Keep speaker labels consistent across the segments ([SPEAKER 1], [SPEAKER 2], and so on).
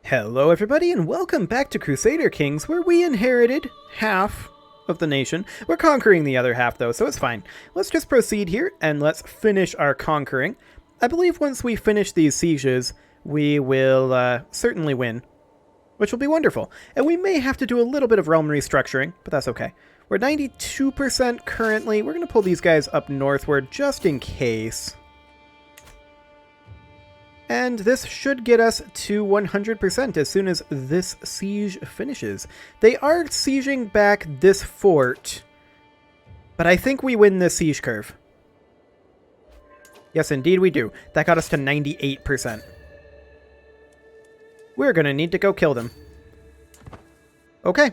[SPEAKER 1] Hello everybody and welcome back to Crusader Kings, where we inherited half of the nation. We're conquering the other half though, so it's fine. Let's just proceed here and let's finish our conquering. I believe once we finish these sieges, we will certainly win, which will be wonderful. And we may have to do a little bit of realm restructuring, but that's okay. We're 92% currently. We're going to pull these guys up northward just in case. And this should get us to 100% as soon as this siege finishes. They are sieging back this fort, but I think we win this siege curve. Yes, indeed we do. That got us to 98%. We're going to need to go kill them. Okay.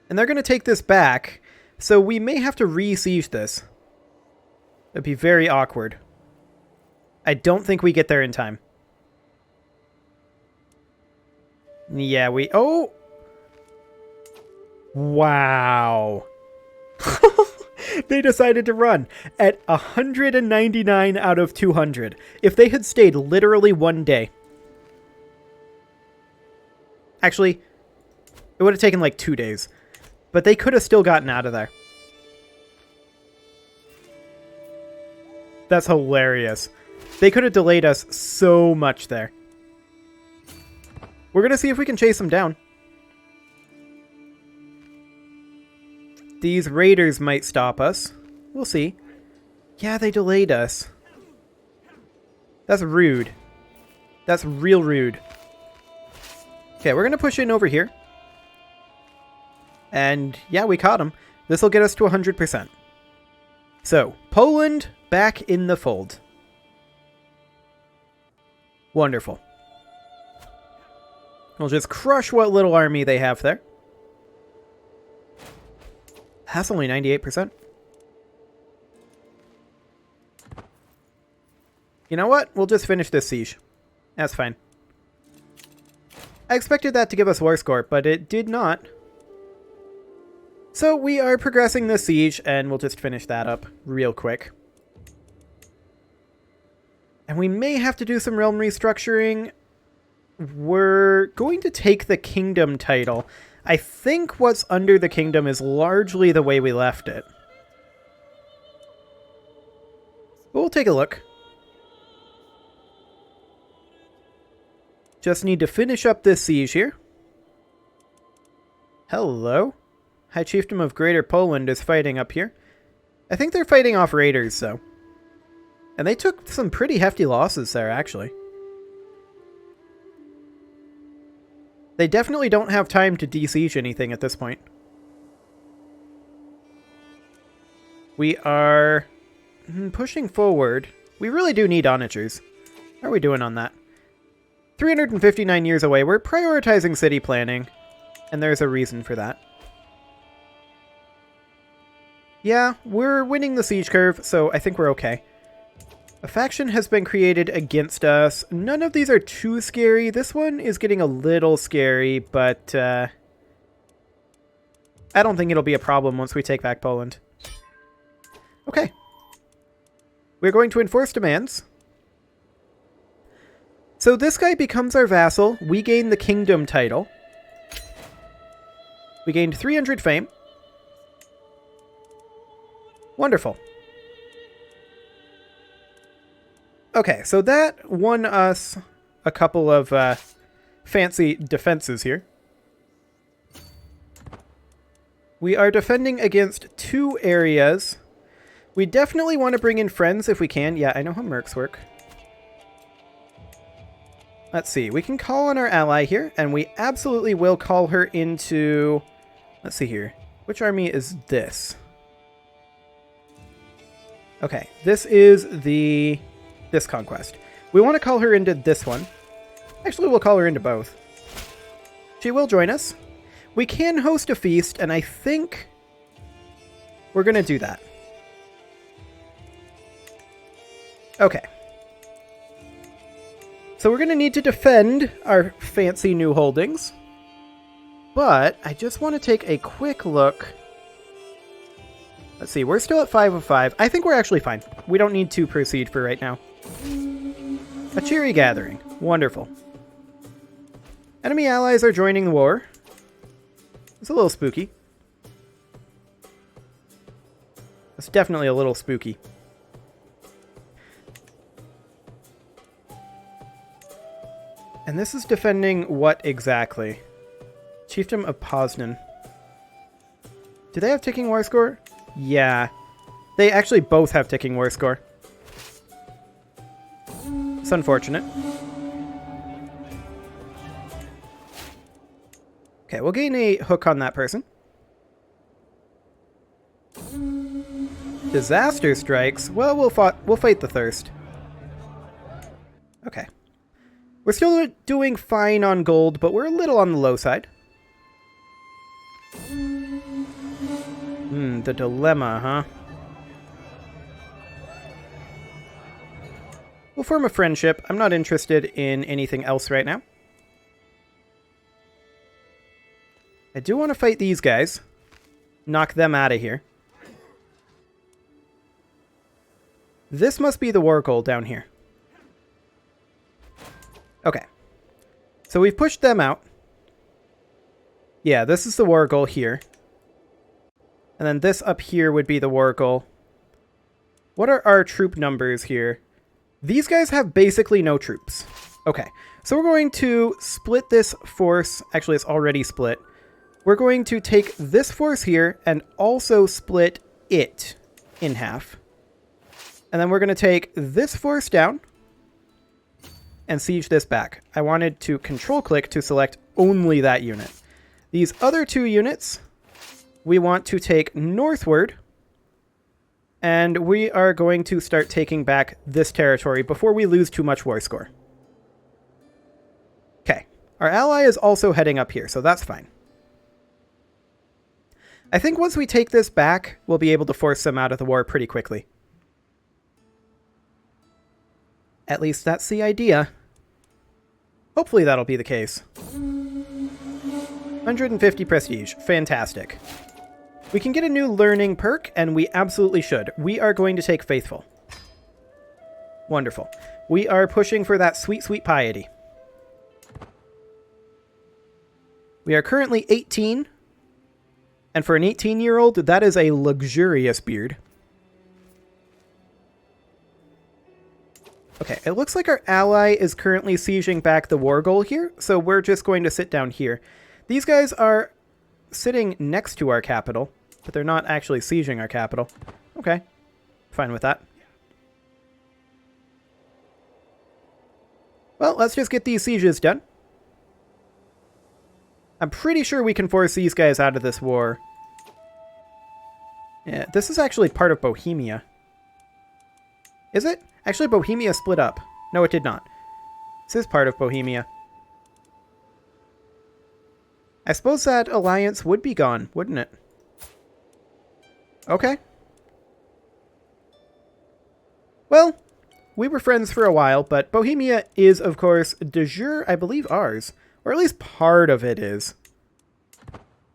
[SPEAKER 1] And they're going to take this back, so we may have to re-siege this. It'd be very awkward. I don't think we get there in time. Yeah, we... Oh! Wow. They decided to run at 199 out of 200. If they had stayed literally one day... Actually, it would have taken like 2 days. But they could have still gotten out of there. That's hilarious. They could have delayed us so much there. We're going to see if we can chase them down. These raiders might stop us. We'll see. Yeah, they delayed us. That's rude. That's real rude. Okay, we're going to push in over here. And yeah, we caught them. This will get us to 100%. So, Poland back in the fold. Wonderful. We'll just crush what little army they have there. That's only 98%. You know what? We'll just finish this siege. That's fine. I expected that to give us war score, but it did not. So we are progressing this siege, and we'll just finish that up real quick. And we may have to do some realm restructuring. We're going to take the kingdom title. I think what's under the kingdom is largely the way we left it. But we'll take a look. Just need to finish up this siege here. Hello. High Chiefdom of Greater Poland is fighting up here. I think they're fighting off raiders, though. And they took some pretty hefty losses there, actually. They definitely don't have time to de-siege anything at this point. We are pushing forward. We really do need onagers. How are we doing on that? 359 years away. We're prioritizing city planning, and there's a reason for that. Yeah, we're winning the siege curve, so I think we're okay. A faction has been created against us. None of these are too scary. This one is getting a little scary, but I don't think it'll be a problem once we take back Poland. Okay. We're going to enforce demands. So this guy becomes our vassal. We gain the kingdom title. We gained 300 fame. Wonderful. Okay, so that won us a couple of fancy defenses here. We are defending against 2 areas. We definitely want to bring in friends if we can. Yeah, I know how mercs work. Let's see. We can call on our ally here, and we absolutely will call her into... Let's see here. Which army is this? Okay, this is this conquest. We want to call her into this one. Actually, we'll call her into both. She will join us. We can host a feast, and I think we're going to do that. Okay. So we're going to need to defend our fancy new holdings. But I just want to take a quick look. Let's see, we're still at 5 of 5. I think we're actually fine. We don't need to proceed for right now. A cheery gathering. Wonderful. Enemy allies are joining the war. It's a little spooky. It's definitely a little spooky. And this is defending what exactly? Chiefdom of Poznan. Do they have ticking war score? Yeah. They actually both have ticking war score. It's unfortunate. Okay, we'll gain a hook on that person. Disaster strikes. Well, we'll fight the thirst. Okay. We're still doing fine on gold, but we're a little on the low side. The dilemma, huh? We'll form a friendship. I'm not interested in anything else right now. I do want to fight these guys. Knock them out of here. This must be the war goal down here. Okay. So we've pushed them out. Yeah, this is the war goal here. And then this up here would be the war goal. What are our troop numbers here? These guys have basically no troops. Okay, so we're going to split this force. Actually, it's already split. We're going to take this force here and also split it in half. And then we're going to take this force down and siege this back. I wanted to control-click to select only that unit. These other two units, we want to take northward, and we are going to start taking back this territory before we lose too much war score. Okay, our ally is also heading up here, so that's fine. I think once we take this back, we'll be able to force them out of the war pretty quickly. At least that's the idea. Hopefully that'll be the case. 150 prestige. Fantastic. We can get a new learning perk, and we absolutely should. We are going to take Faithful. Wonderful. We are pushing for that sweet, sweet piety. We are currently 18. And for an 18-year-old, that is a luxurious beard. Okay, it looks like our ally is currently sieging back the war goal here, so we're just going to sit down here. These guys are sitting next to our capital, but they're not actually sieging our capital. Okay, fine with that. Well, let's just get these sieges done. I'm pretty sure we can force these guys out of this war. Yeah, this is actually part of Bohemia. Is it? Actually, Bohemia split up. No, it did not. This is part of Bohemia. I suppose that alliance would be gone, wouldn't it? Okay. Well, we were friends for a while, but Bohemia is, of course, de jure, I believe, ours. Or at least part of it is.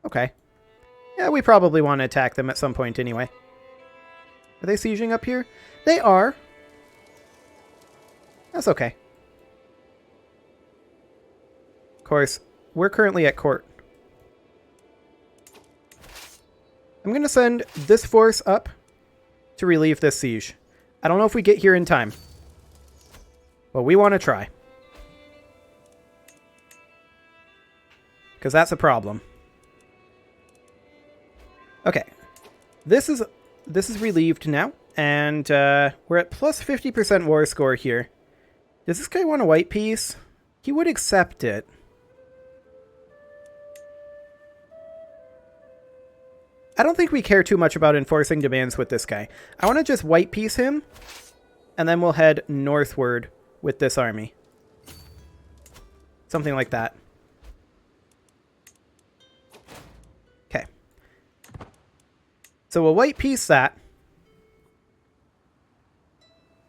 [SPEAKER 1] Okay. Yeah, we probably want to attack them at some point anyway. Are they sieging up here? They are. That's okay. Of course, we're currently at court. I'm going to send this force up to relieve this siege. I don't know if we get here in time, but we want to try. Because that's a problem. Okay. This is relieved now, and we're at plus 50% war score here. Does this guy want a white piece? He would accept it. I don't think we care too much about enforcing demands with this guy. I want to just white piece him, and then we'll head northward with this army. Something like that. Okay. So we'll white piece that.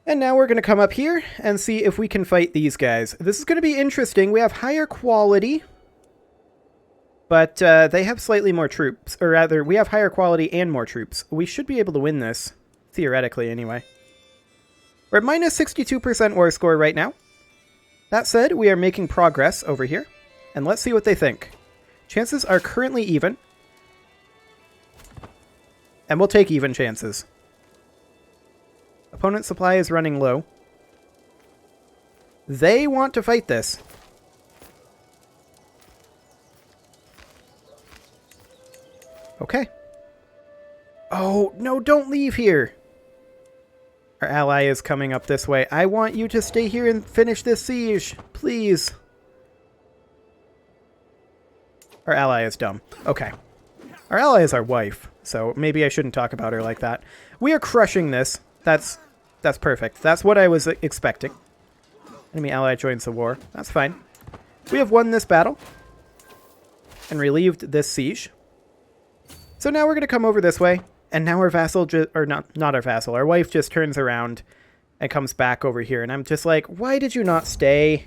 [SPEAKER 1] And now we're going to come up here and see if we can fight these guys. This is going to be interesting. We have higher quality, but they have slightly more troops. Or rather, we have higher quality and more troops. We should be able to win this, theoretically anyway. We're at minus 62% war score right now. That said, we are making progress over here. and let's see what they think. Chances are currently even. And we'll take even chances. Opponent's supply is running low. They want to fight this. Okay. Oh, no, don't leave here. Our ally is coming up this way. I want you to stay here and finish this siege. Please. Our ally is dumb. Okay. Our ally is our wife, so maybe I shouldn't talk about her like that. We are crushing this. That's perfect. That's what I was expecting. Enemy ally joins the war. That's fine. We have won this battle and relieved this siege. So now we're going to come over this way, and now our vassal, or not our vassal, our wife just turns around and comes back over here, and I'm just like, why did you not stay?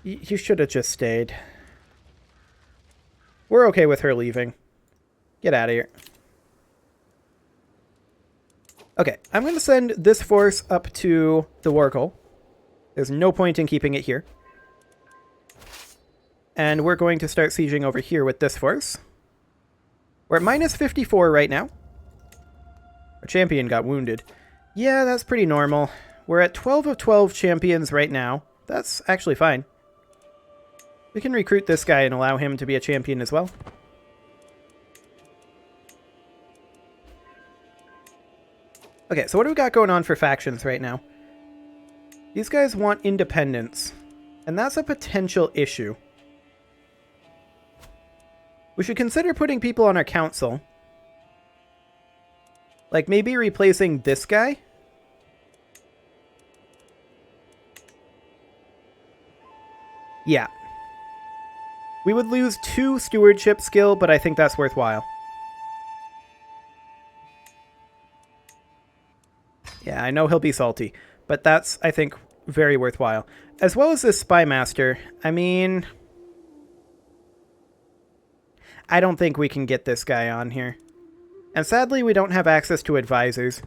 [SPEAKER 1] You should have just stayed. We're okay with her leaving. Get out of here. Okay, I'm going to send this force up to the war goal. There's no point in keeping it here. And we're going to start sieging over here with this force. We're at minus 54 right now. Our champion got wounded. Yeah, that's pretty normal. We're at 12 of 12 champions right now. That's actually fine. We can recruit this guy and allow him to be a champion as well. Okay, so what do we got going on for factions right now? These guys want independence, and that's a potential issue. We should consider putting people on our council. Like maybe replacing this guy? Yeah. We would lose 2 stewardship skill, but I think that's worthwhile. Yeah, I know he'll be salty, but that's, I think, very worthwhile. As well as this Spy Master. I mean, I don't think we can get this guy on here. And sadly, we don't have access to advisors.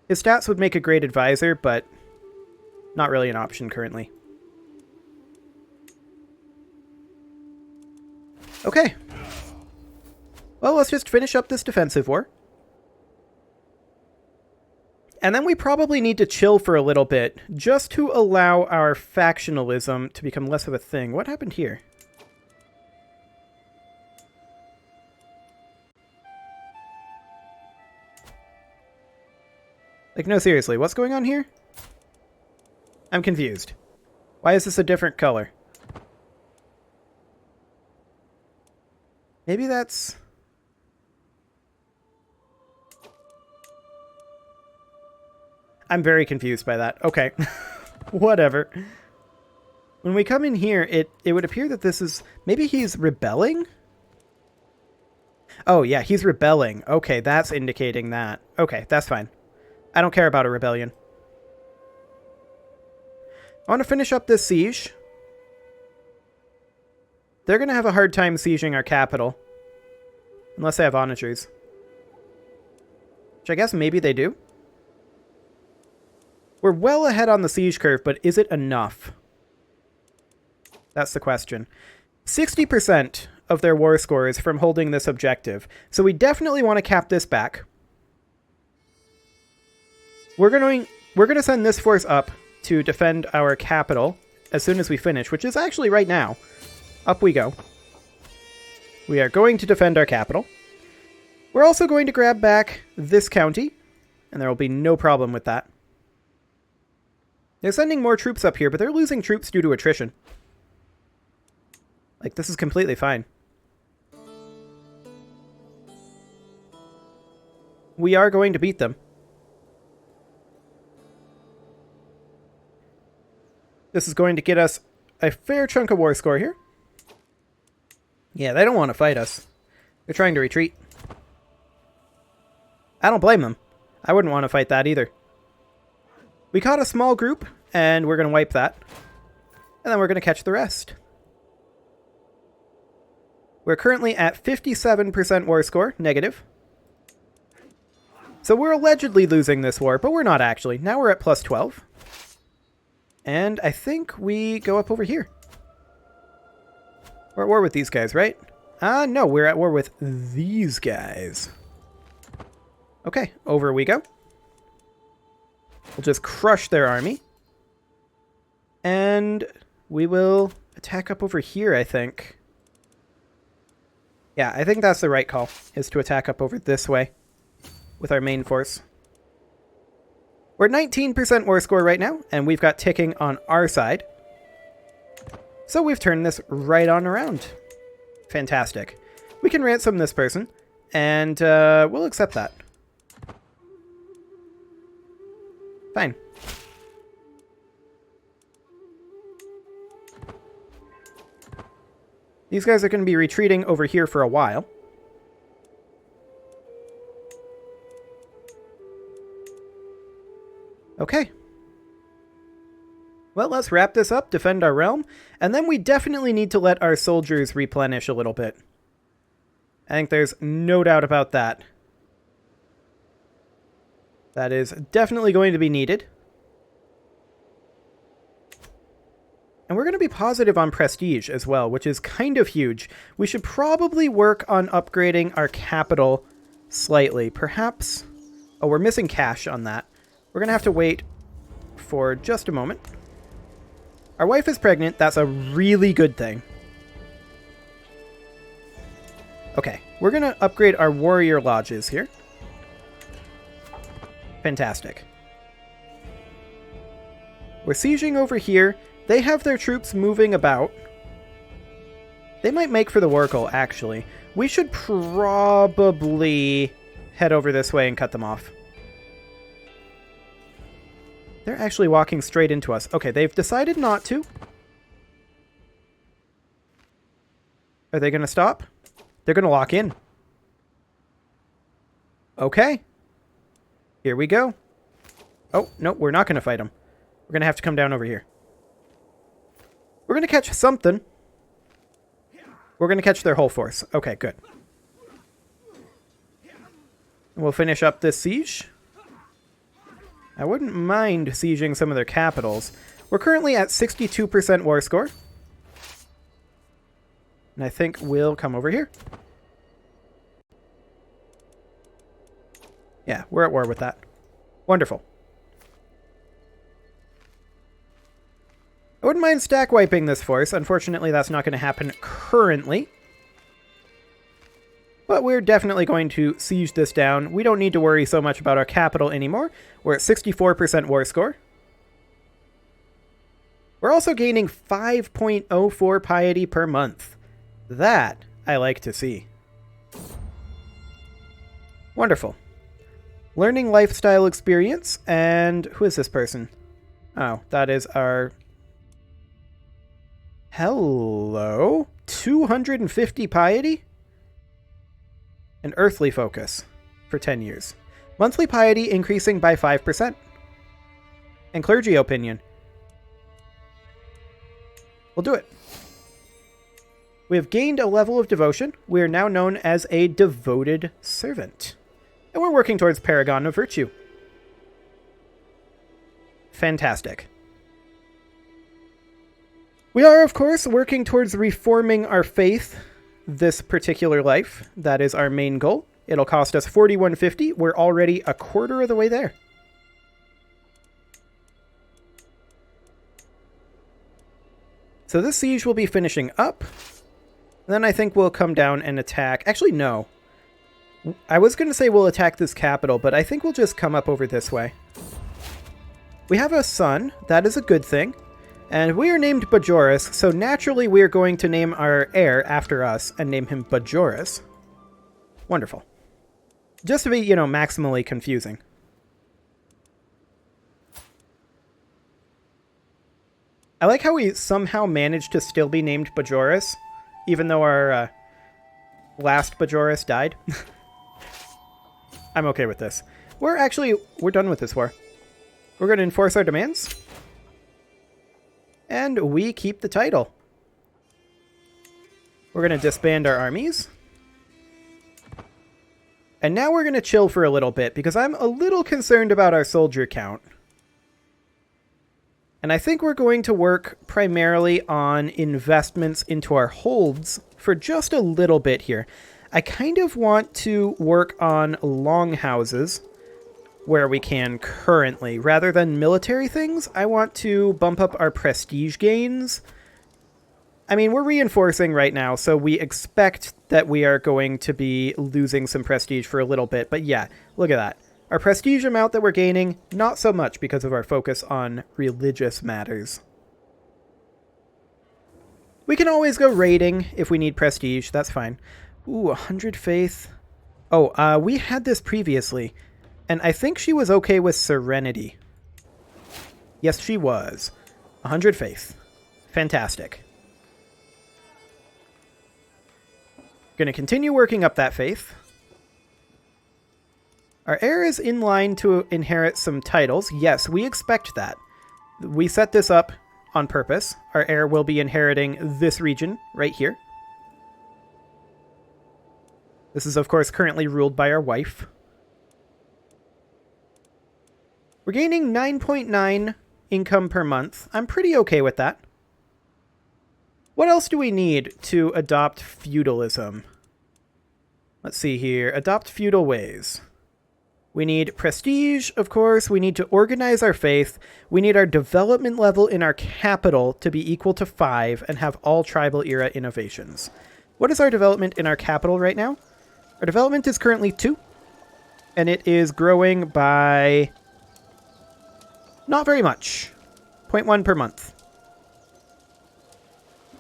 [SPEAKER 1] His stats would make a great advisor, but not really an option currently. Okay. Well, let's just finish up this defensive war. And then we probably need to chill for a little bit, just to allow our factionalism to become less of a thing. What happened here? Like, no, seriously, what's going on here? I'm confused. Why is this a different color? Maybe that's... I'm very confused by that. Okay. Whatever. When we come in here, it would appear that this is... Maybe he's rebelling? Oh, yeah, he's rebelling. Okay, that's indicating that. Okay, that's fine. I don't care about a rebellion. I want to finish up this siege. They're going to have a hard time sieging our capital. Unless they have onagers. Which I guess maybe they do. We're well ahead on the siege curve, but is it enough? That's the question. 60% of their war score is from holding this objective. So we definitely want to cap this back. We're going to send this force up to defend our capital as soon as we finish, which is actually right now. Up we go. We are going to defend our capital. We're also going to grab back this county, and there will be no problem with that. They're sending more troops up here, but they're losing troops due to attrition. Like, this is completely fine. We are going to beat them. This is going to get us a fair chunk of war score here. Yeah, they don't want to fight us. They're trying to retreat. I don't blame them. I wouldn't want to fight that either. We caught a small group, and we're going to wipe that. And then we're going to catch the rest. We're currently at 57% war score, negative. So we're allegedly losing this war, but we're not actually. Now we're at plus 12. And I think we go up over here. We're at war with these guys, right? No, we're at war with these guys. Okay, over we go. We'll just crush their army. And we will attack up over here, I think. Yeah, I think that's the right call, is to attack up over this way with our main force. We're at 19% war score right now, and we've got ticking on our side. So we've turned this right on around. Fantastic. We can ransom this person, and we'll accept that. Fine. These guys are going to be retreating over here for a while. Okay. Well, let's wrap this up, defend our realm, and then we definitely need to let our soldiers replenish a little bit. I think there's no doubt about that. That is definitely going to be needed. And we're going to be positive on prestige as well, which is kind of huge. We should probably work on upgrading our capital slightly. Perhaps... Oh, we're missing cash on that. We're going to have to wait for just a moment. Our wife is pregnant. That's a really good thing. Okay, we're going to upgrade our warrior lodges here. Fantastic. We're sieging over here. They have their troops moving about. They might make for the Warcle, actually. We should probably head over this way and cut them off. They're actually walking straight into us. Okay, they've decided not to. Are they going to stop? They're going to lock in. Okay. Here we go. Oh, no, we're not going to fight them. We're going to have to come down over here. We're going to catch something. We're going to catch their whole force. Okay, good. We'll finish up this siege. I wouldn't mind sieging some of their capitals. We're currently at 62% war score. And I think we'll come over here. Yeah, we're at war with that. Wonderful. I wouldn't mind stack wiping this force. Unfortunately, that's not going to happen currently. But we're definitely going to siege this down. We don't need to worry so much about our capital anymore. We're at 64% war score. We're also gaining 5.04 piety per month. That I like to see. Wonderful. Learning lifestyle experience. And who is this person? Oh, that is our... Hello? 250 piety? An earthly focus for 10 years. Monthly piety increasing by 5%. And clergy opinion. We'll do it. We have gained a level of devotion. We are now known as a devoted servant. And we're working towards Paragon of Virtue. Fantastic. We are, of course, working towards reforming our faith this particular life. That is our main goal. It'll cost us 4150. We're already a quarter of the way there. So this siege will be finishing up. Then I think we'll come down and attack. Actually, no. I was going to say we'll attack this capital, but I think we'll just come up over this way. We have a son. That is a good thing. And we are named Bajoris, so naturally we are going to name our heir after us and name him Bajoris. Wonderful. Just to be, you know, maximally confusing. I like how we somehow managed to still be named Bajoris, even though our last Bajoris died. I'm okay with this. We're done with this war. We're going to enforce our demands. And we keep the title. We're going to disband our armies. And now we're going to chill for a little bit, because I'm a little concerned about our soldier count. And I think we're going to work primarily on investments into our holds for just a little bit here. I kind of want to work on longhouses where we can currently. Rather than military things, I want to bump up our prestige gains. I mean, we're reinforcing right now, so we expect that we are going to be losing some prestige for a little bit. But yeah, look at that. Our prestige amount that we're gaining, not so much because of our focus on religious matters. We can always go raiding if we need prestige. That's fine. Ooh, 100 faith. Oh, we had this previously. And I think she was okay with serenity. Yes, she was. 100 faith. Fantastic. Going to continue working up that faith. Our heir is in line to inherit some titles. Yes, we expect that. We set this up on purpose. Our heir will be inheriting this region right here. This is, of course, currently ruled by our wife. We're gaining 9.9 income per month. I'm pretty okay with that. What else do we need to adopt feudalism? Let's see here. Adopt feudal ways. We need prestige, of course. We need to organize our faith. We need our development level in our capital to be equal to 5 and have all tribal era innovations. What is our development in our capital right now? Our development is currently 2. And it is growing by not very much. 0.1 per month.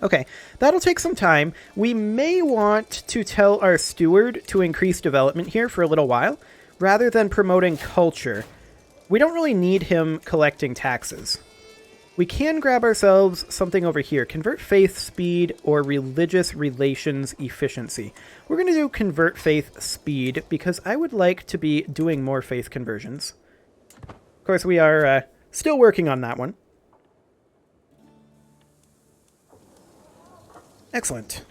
[SPEAKER 1] Okay, that'll take some time. We may want to tell our steward to increase development here for a little while, rather than promoting culture. We don't really need him collecting taxes. We can grab ourselves something over here. Convert faith speed or religious relations efficiency. We're going to do convert faith speed because I would like to be doing more faith conversions. Of course, we are still working on that one. Excellent.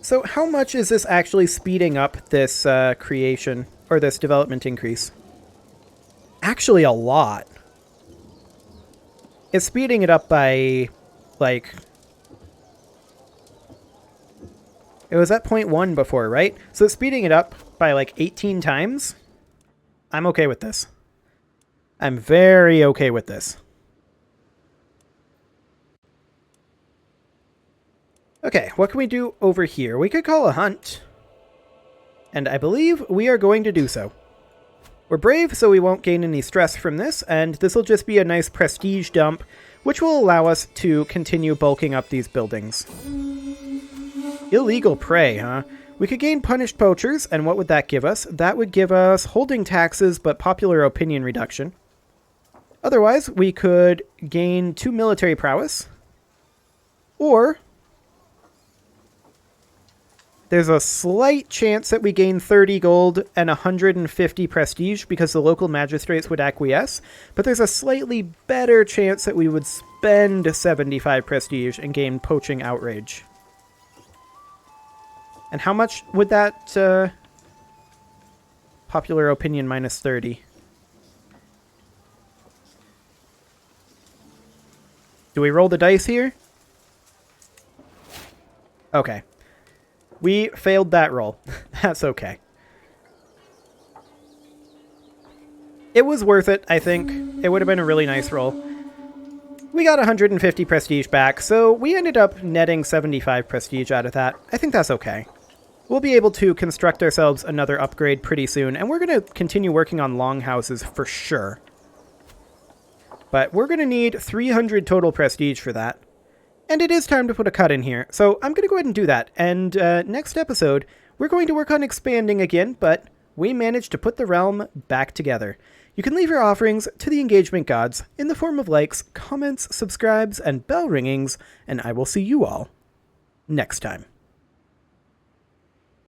[SPEAKER 1] So how much is this actually speeding up this creation, or this development increase? Actually a lot. It's speeding it up by, like... It was at 0.1 before, right? So it's speeding it up by like 18 times. I'm okay with this. I'm very okay with this. Okay, what can we do over here? We could call a hunt. And I believe we are going to do so. We're brave, so we won't gain any stress from this, and this will just be a nice prestige dump, which will allow us to continue bulking up these buildings. Illegal prey, huh? We could gain punished poachers, and what would that give us? That would give us holding taxes, but popular opinion reduction. Otherwise, we could gain 2 military prowess, or... there's a slight chance that we gain 30 gold and 150 prestige because the local magistrates would acquiesce, but there's a slightly better chance that we would spend 75 prestige and gain poaching outrage. And how much would that popular opinion minus 30? Do we roll the dice here? Okay. We failed that roll. That's okay. It was worth it, I think. It would have been a really nice roll. We got 150 prestige back, so we ended up netting 75 prestige out of that. I think that's okay. We'll be able to construct ourselves another upgrade pretty soon, and we're going to continue working on longhouses for sure. But we're going to need 300 total prestige for that. And it is time to put a cut in here, so I'm going to go ahead and do that. And next episode, we're going to work on expanding again, but we managed to put the realm back together. You can leave your offerings to the engagement gods in the form of likes, comments, subscribes, and bell ringings, and I will see you all next time.